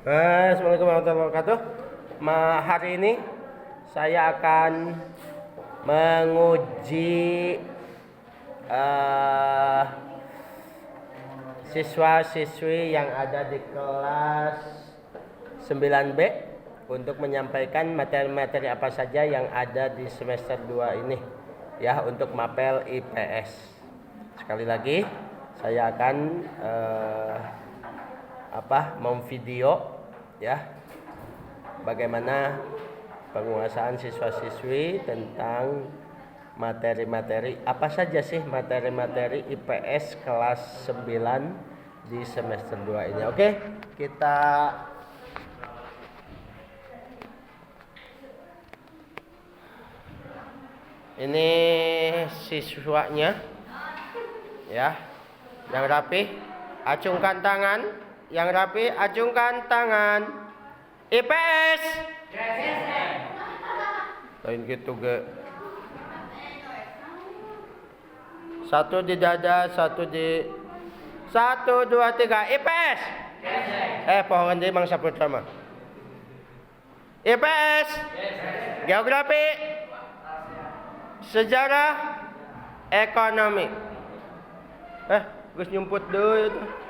Assalamualaikum warahmatullahi wabarakatuh. Hari ini saya akan menguji siswa-siswi yang ada di kelas 9B untuk menyampaikan materi-materi apa saja yang ada di semester 2 ini ya, untuk mapel IPS. Sekali lagi saya akan memvideo ya bagaimana penguasaan siswa-siswi tentang materi-materi apa saja sih materi-materi IPS kelas 9 di semester 2 ini. Oke, kita ini siswanya ya, yang rapi acungkan tangan, yang rapi acungkan tangan. IPS lain gitu ge. Satu di dada, satu di 1, 2, 3. IPS. Pohon di Mang Saputra mah. IPS. Geografi. Sejarah. Ekonomi. Geus nyumput deui itu.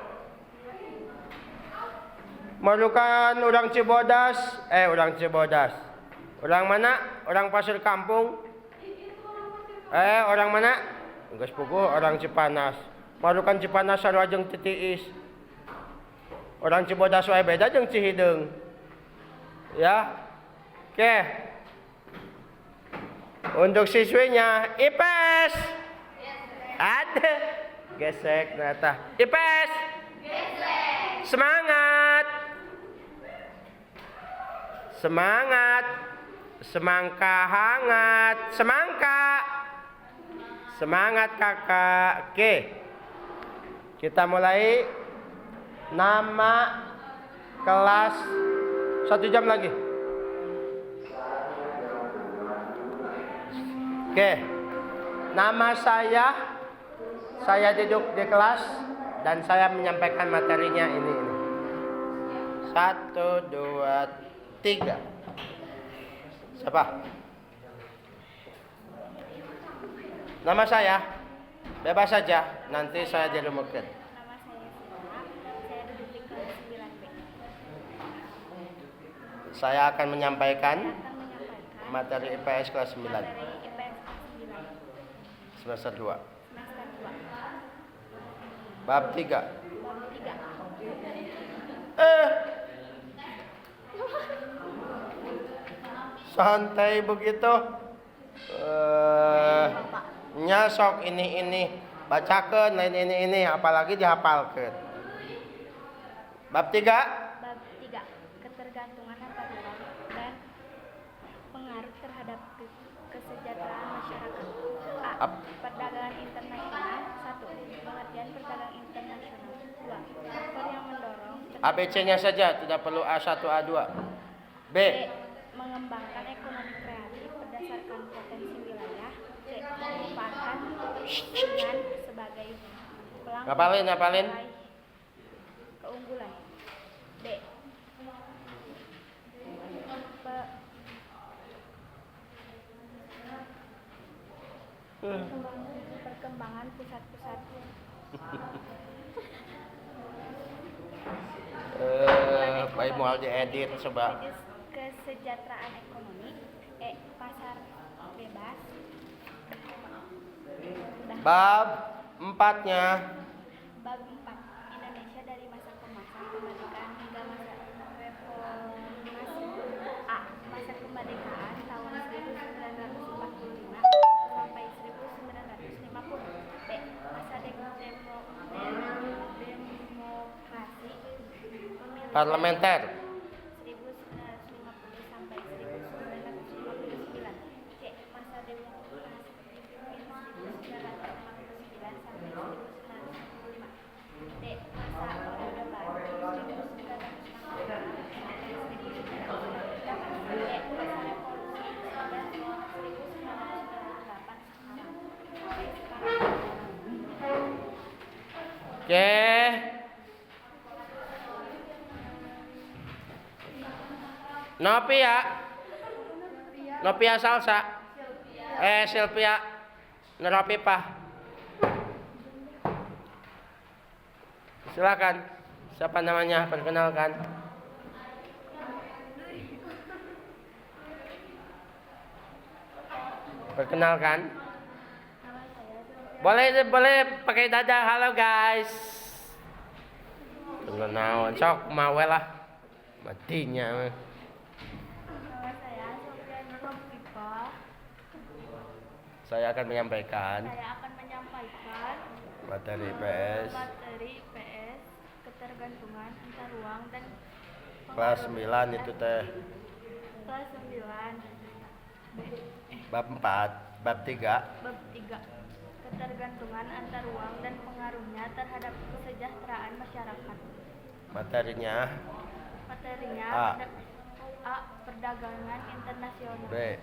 Malukan orang Cibodas. Orang Cibodas. Orang mana? Orang Pasir Kampung. Orang mana? Geus puguh orang Cipanas. Malukan Cipanas sarua jeung titiis. Orang Cibodas wae beda jeung Cihideung. Ya. Oke. Untuk siswinya IPS. Ada. Gesek nata. IPS. Gesek. Semangat. Semangat. Semangka hangat. Semangka. Semangat kakak. Oke. Kita mulai. Nama kelas 1 jam lagi. Oke. Nama saya duduk di kelas dan saya menyampaikan materinya ini. 1, 2, 3. Siapa? Nama saya bebas saja, nanti saya dirumukkan. Nama saya Sila, saya duduk di kelas 9B. Saya akan menyampaikan materi IPS kelas 9. Materi IPS kelas 9. Semester 2. Semester 2. Bab 3. Bab 3. Santai begitu. Nyasok ini bacakeun lain ini apalagi dihafalkeun. Bab 3. Bab 3. Ketergantungan antar uang dan pengaruh terhadap kesejahteraan masyarakat. A. Perdagangan internasional. 1. Pengertian perdagangan internasional. 2. Faktor yang mendorong ABC-nya saja, tidak perlu A1, A2. B. Mengembangkan ekonomi kreatif berdasarkan potensi wilayah. C. Memanfaatkan lingkungan sebagai pelang Ngapalin. keunggulan. D. Perkembangan pusat-pusat baik mau diedit coba. kesejahteraan ekonomi. E. Pasar bebas. Bab 4-nya. Bab 4. Indonesia dari masa keemasan kemerdekaan hingga masa reformasi. A. Masa kemerdekaan tahun 1945 sampai 1950. B. Masa demokrasi pemilihan Parlementer. 1950 sampai 1959. C. Masa demokrasi pemilihan 1949 sampai 1955. D. Masa Orde Baru 1945 sampai 1998. E. Masa Revolusi 1998 sampai sekarang. Oke. Novia. Novia Salsa. Silvia Nurapipah. Silakan. Siapa namanya? Perkenalkan. Perkenalkan. Boleh pakai dada. Halo guys. Kenaon sok mau lah. Matinya. Nama saya Sofia Nurapipah. Saya akan menyampaikan materi IPS ketergantungan antar ruang dan kelas 9 itu teh. kelas 9 Bab 4, bab 3. bab 3 ketergantungan antar ruang dan pengaruhnya terhadap kesejahteraan masyarakat. Materinya A. A. Perdagangan internasional. B.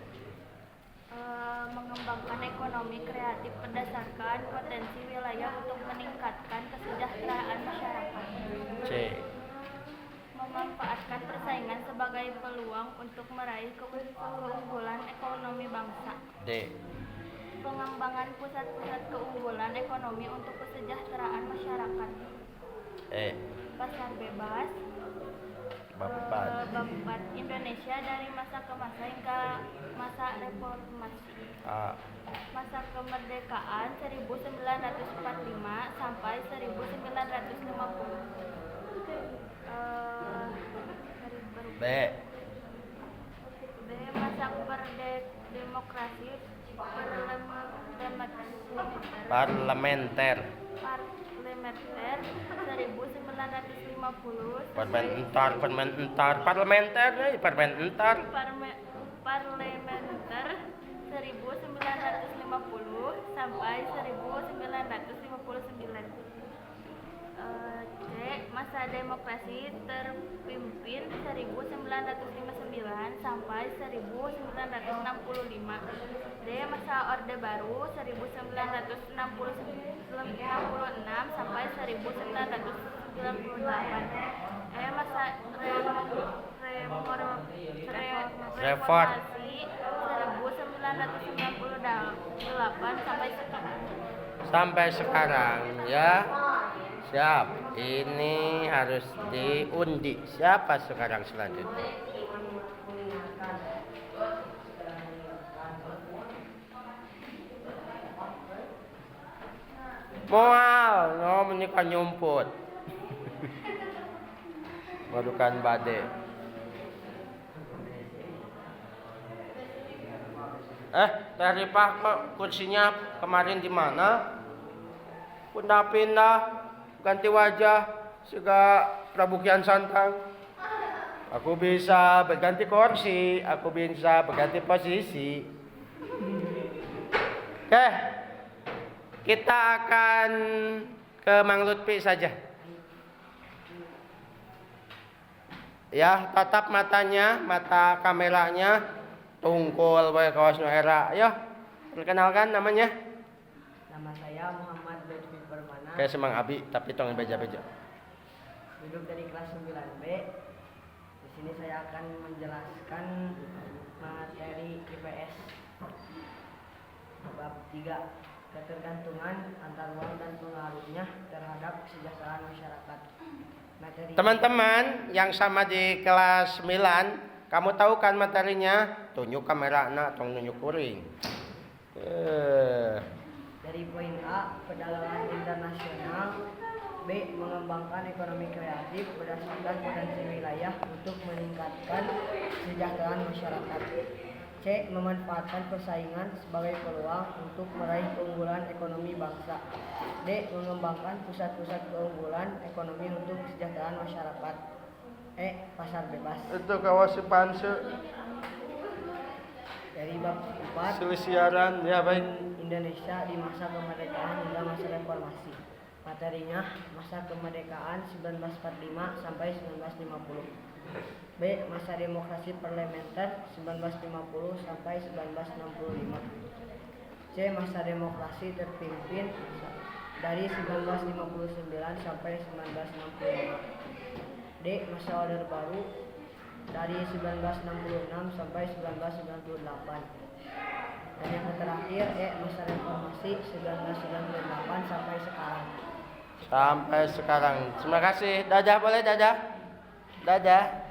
Mengembangkan ekonomi kreatif berdasarkan potensi wilayah untuk meningkatkan kesejahteraan masyarakat. C. Memanfaatkan persaingan sebagai peluang untuk meraih keunggulan ekonomi bangsa. D. Pengembangan pusat-pusat keunggulan ekonomi untuk kesejahteraan masyarakat. E. Pasar bebas. Bab 4. Bab 4 Indonesia dari masa ke masa hingga masa reformasi. A. Masa kemerdekaan 1945 sampai 1950. B. B. Masa demokrasi Parlementer 1950 parlementer 1950 sampai 1959. C. Masa demokrasi terpimpin 1959 sampai 1965. D. Masa Orde Baru 1966 sampai 1998. E. Masa reformasi 1998 sampai sekarang ya. Siap. Ini harus diundi. Siapa sekarang selanjutnya? Moal, menikah nyumput. Madukan bade. Teh Ripah kok kursinya kemarin di mana? Pindah-pindah, ganti wajah, juga Prabu Kian Santang. Aku bisa berganti kursi, aku bisa berganti posisi. Oke, kita akan ke Mang Lutfi saja. Ya, tatap matanya, mata kameranya, tungkul bae kawas nu era. Ayo, perkenalkan namanya. Nama saya Muhammad Lutfi Permana. Kayak semang Abi, tapi tong beja-beja. Duduk dari kelas 9B. Di sini saya akan menjelaskan materi IPS bab 3, ketergantungan antar ruang dan pengaruhnya terhadap kesejahteraan masyarakat. Materi Teman-teman yang sama di kelas 9, kamu tahu kan materinya? Tunjuk kamera tong nunjuk kuring. dari poin A, perdagangan internasional. B, mengembangkan ekonomi kreatif berdasarkan potensi wilayah untuk meningkatkan kesejahteraan masyarakat. C, memanfaatkan persaingan sebagai peluang untuk meraih keunggulan ekonomi bangsa. D, mengembangkan pusat-pusat keunggulan ekonomi untuk kesejahteraan masyarakat. E, pasar bebas. Itu kawas panse Dari bab 4, siaran ya baik. Indonesia di masa kemerdekaan hingga masa reformasi. Materinya masa kemerdekaan 1945 sampai 1950. B, masa demokrasi parlementer 1950 sampai 1965. C, masa demokrasi terpimpin dari 1959 sampai 1965. D, masa Orde Baru dari 1966 sampai 1998. Dan yang terakhir masa reformasi 1998 sampai sekarang. Sampai sekarang. Terima kasih. Dadah, boleh dadah? Dadah.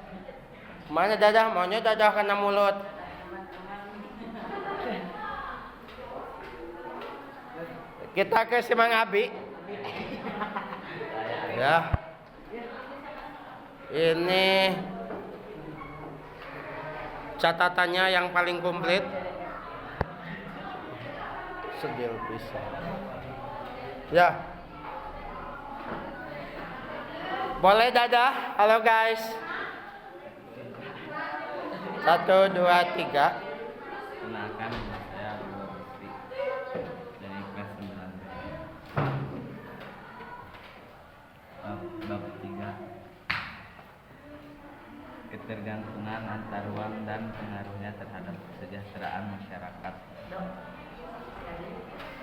Mana dadah? Maunya dadah kena mulut. Kita ke Simang Abi. Ya. Ini catatannya yang paling komplit. Sedil bisa. Ya. Boleh dadah. Halo guys. 1, 2, 3. Kenalkan, saya Abdul Lutfi dari kelas 9. Bab 3. Ketergantungan antar uang dan pengaruhnya terhadap kesejahteraan masyarakat.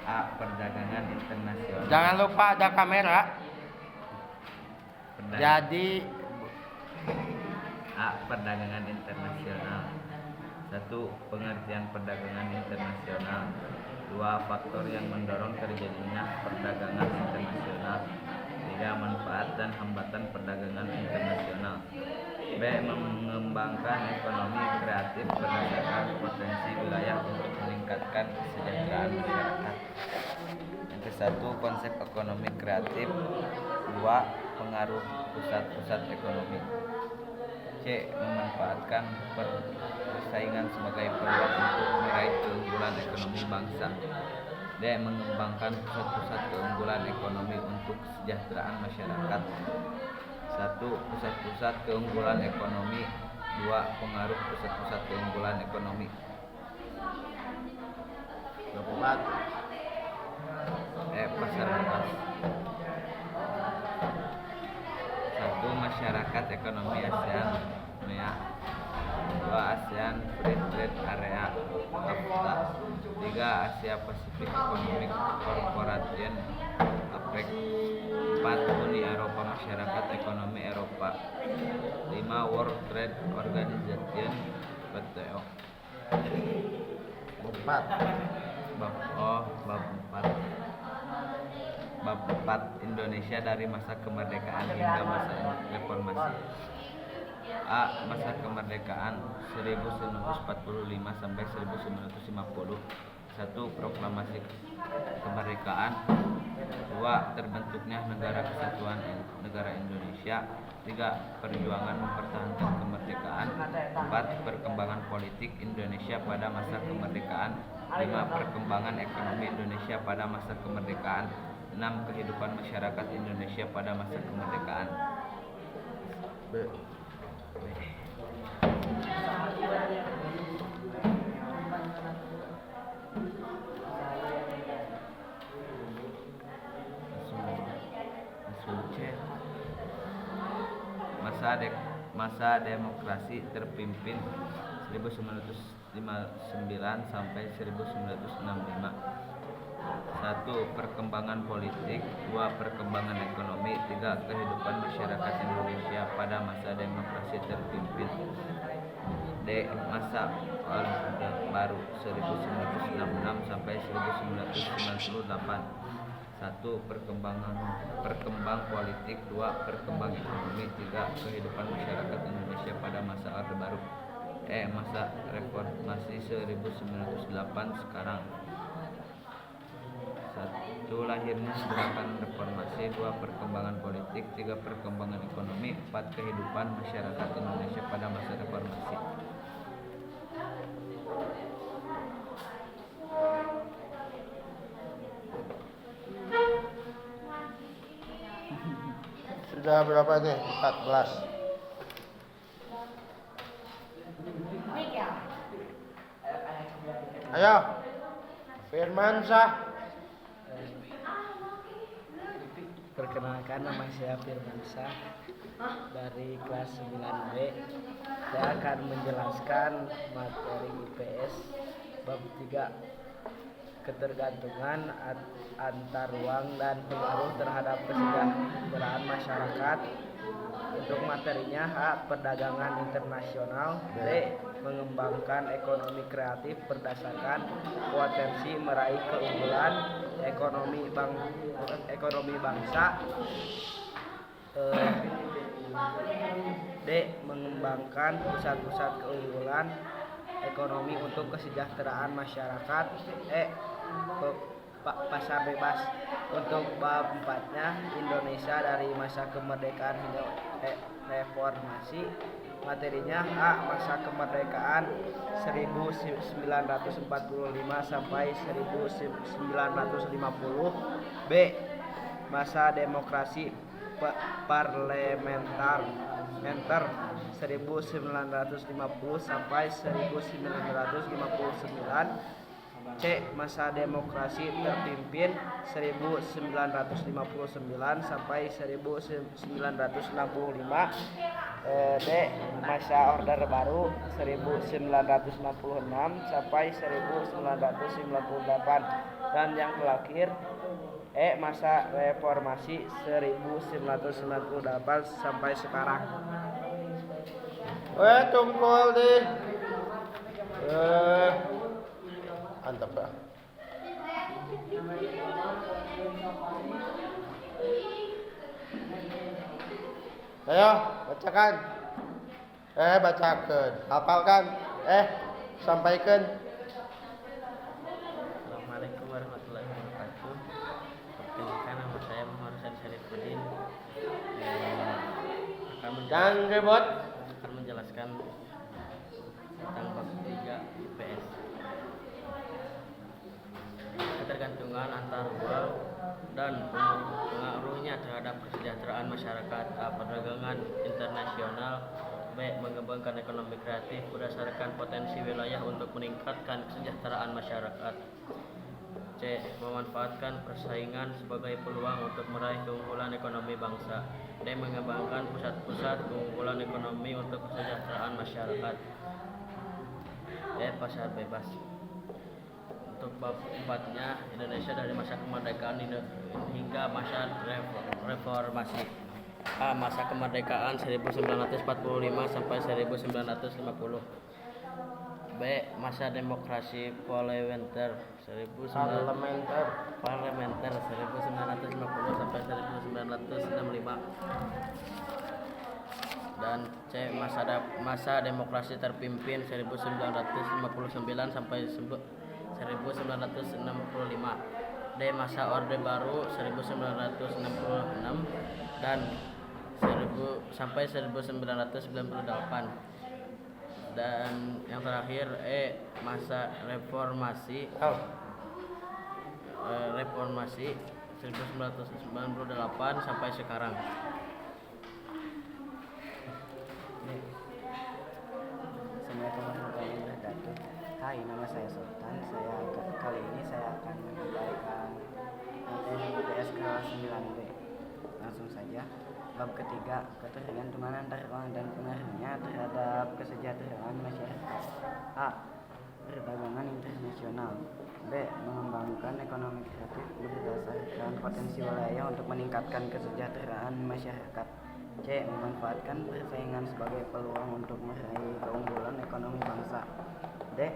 A. Perdagangan internasional. Jangan lupa ada kamera. Jadi A. Perdagangan internasional. 1. Pengertian perdagangan internasional. 2. Faktor yang mendorong terjadinya perdagangan internasional. 3. Manfaat dan hambatan perdagangan internasional. B. Mengembangkan ekonomi kreatif berdasarkan potensi wilayah untuk meningkatkan kesejahteraan masyarakat. Yang ke-1 konsep ekonomi kreatif. 2. Pengaruh pusat-pusat ekonomi. C. Memanfaatkan persaingan sebagai peluang untuk meraih keunggulan ekonomi bangsa. D. Mengembangkan pusat-pusat keunggulan ekonomi untuk kesejahteraan masyarakat. 1. Pusat-pusat keunggulan ekonomi. 2. Pengaruh pusat-pusat keunggulan ekonomi. 24. Pasar luas. 1. Masyarakat ekonomi ASEAN (MEA). 2. ASEAN Free Trade Area (AFTA). 3. Asia Pacific Economic Corporation (APEC). 4. Uni Eropa Masyarakat Ekonomi Eropa. 5. World Trade Organization (WTO). 4. Bab 4. Bab 4. Indonesia dari masa kemerdekaan hingga masa reformasi. A. Masa kemerdekaan 1945 sampai 1950. 1. Proklamasi kemerdekaan. 2. Terbentuknya Negara Kesatuan Negara Indonesia. 3. Perjuangan mempertahankan kemerdekaan. 4. Perkembangan politik Indonesia pada masa kemerdekaan. 5. Perkembangan ekonomi Indonesia pada masa kemerdekaan. 6. Kehidupan masyarakat Indonesia pada masa kemerdekaan. B. Masa demokrasi terpimpin 1959 sampai 1965. 1. Perkembangan politik. 2. Perkembangan ekonomi. 3. Kehidupan masyarakat Indonesia pada masa demokrasi terpimpin. D. Masa Orde Baru 1966 sampai 1998. 1. Perkembang politik. 2. Perkembang ekonomi. 3. Kehidupan masyarakat Indonesia pada masa Orde Baru. Masa reformasi 1908 sekarang. 1. Lahirnya gerakan reformasi. 2. Perkembangan politik. 3. Perkembangan ekonomi. 4. Kehidupan masyarakat Indonesia pada masa reformasi. Sudah berapa nih? 14. Ayo. Firmansyah. Perkenalkan, nama saya Firmansyah dari kelas 9B. Saya akan menjelaskan materi IPS bab 3, ketergantungan antar uang dan pengaruh terhadap kesejahteraan masyarakat. Untuk materinya A. Perdagangan internasional. B. Mengembangkan ekonomi kreatif berdasarkan potensi meraih keunggulan ekonomi bangsa. D. Mengembangkan pusat-pusat keunggulan ekonomi untuk kesejahteraan masyarakat. E. Pasar bebas. Untuk bab 4-nya Indonesia dari masa kemerdekaan hingga reformasi. Materinya A. Masa kemerdekaan 1945 sampai 1950. B. Masa demokrasi parlementer 1950 sampai 1959. C. Masa demokrasi terpimpin 1959 sampai 1965. D. Masa Orde Baru 1966 sampai 1998. Dan yang terakhir E. Masa Reformasi 1998 sampai sekarang. Tungkol deh. Antep ya. Ayo, bacakan. Bacakan. Hafalkan. Sampaikan. Assalamualaikum warahmatullahi wabarakatuh. Perkenalkan, nama saya Muhammad Hasan Syarifuddin. Jangan ribut. Akan menjelaskan tentang bab 3 IPS. Ketergantungan antar uang dan pengaruhnya terhadap kesejahteraan masyarakat. A. Perdagangan internasional. B. Mengembangkan ekonomi kreatif berdasarkan potensi wilayah untuk meningkatkan kesejahteraan masyarakat. C. Memanfaatkan persaingan sebagai peluang untuk meraih keunggulan ekonomi bangsa. D. Mengembangkan pusat-pusat keunggulan ekonomi untuk kesejahteraan masyarakat. E. Pasar bebas. Untuk bab 4-nya Indonesia dari masa kemerdekaan hingga masa reformasi. A. Masa kemerdekaan 1945 sampai 1950. B. Masa demokrasi parlementer 1950 sampai 1965. Dan C. Masa demokrasi terpimpin 1959 sampai 1965. D. Masa Orde Baru 1966 dan sampai 1998. Dan yang terakhir E. Masa reformasi 1998 sampai sekarang. Assalamualaikum warahmatullahi wabarakatuh. Hai, nama saya Sultan. Kali ini saya akan menyampaikan materi IPS kelas 9B. Langsung saja. Bab ketiga, ketergantungan antar uang dan pengaruhnya terhadap kesejahteraan masyarakat. A. Perdagangan internasional. B. Mengembangkan ekonomi kreatif berdasarkan potensi wilayah untuk meningkatkan kesejahteraan masyarakat. C. Memanfaatkan persaingan sebagai peluang untuk meraih keunggulan ekonomi bangsa. D.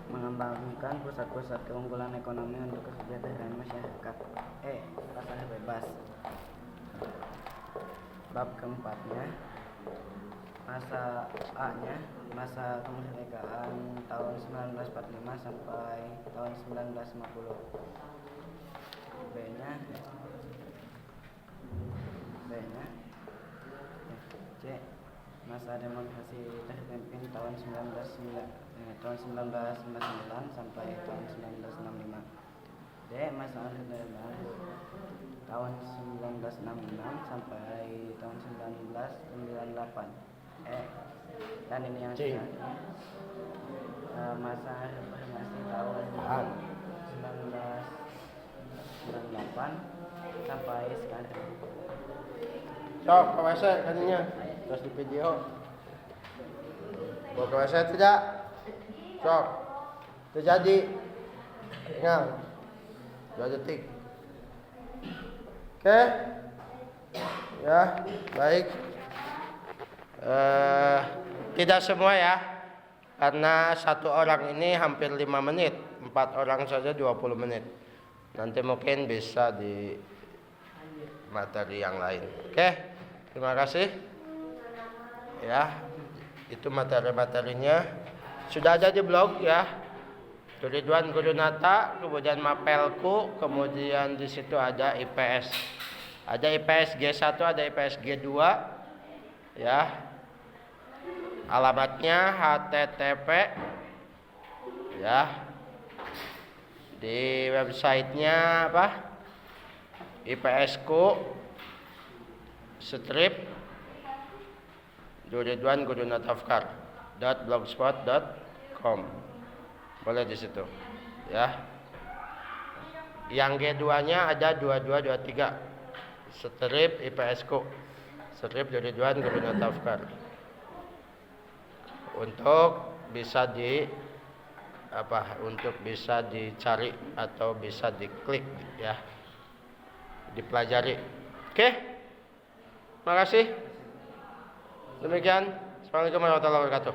Mengembangkan pusat-pusat keunggulan ekonomi untuk kesejahteraan masyarakat. E. Pasar bebas. Bab keempatnya masa A-nya masa kemerdekaan tahun 1945 sampai tahun 1950. B-nya C. Masa demokrasi terpimpin tahun 1999 sampai tahun 1965. D. Masa Orde Baru tahun 1966 sampai tahun 1998. Dan ini yang terakhir, masa reformasi tahun 1998 sampai sekarang. Sok, ke WC katanya. Terus di video. Mau ke WC tidak? Sok. Terjadi. Ingat. 2 detik. Oke. Ya, baik. Tidak semua ya, karena satu orang ini hampir 5 menit, 4 orang saja 20 menit. Nanti mungkin bisa di materi yang lain. Oke, terima kasih. Ya, itu materi-materinya sudah ada di blog ya. Ridwan Gurunata, kemudian Mapelku, kemudian di situ ada IPS. Ada IPS G1, ada IPS G2. Ya. Alamatnya http ya. Di websitenya apa? IPSku strip Ridwan Gurunatafkar.blogspot.com. Boleh di situ. Ya. Yang G2-nya ada 2223. Strip IPSku. Strip Ridwan Gurunatafkar. Untuk bisa untuk bisa dicari atau bisa diklik ya, dipelajari. Oke, makasih. Demikian. Assalamualaikum warahmatullahi wabarakatuh.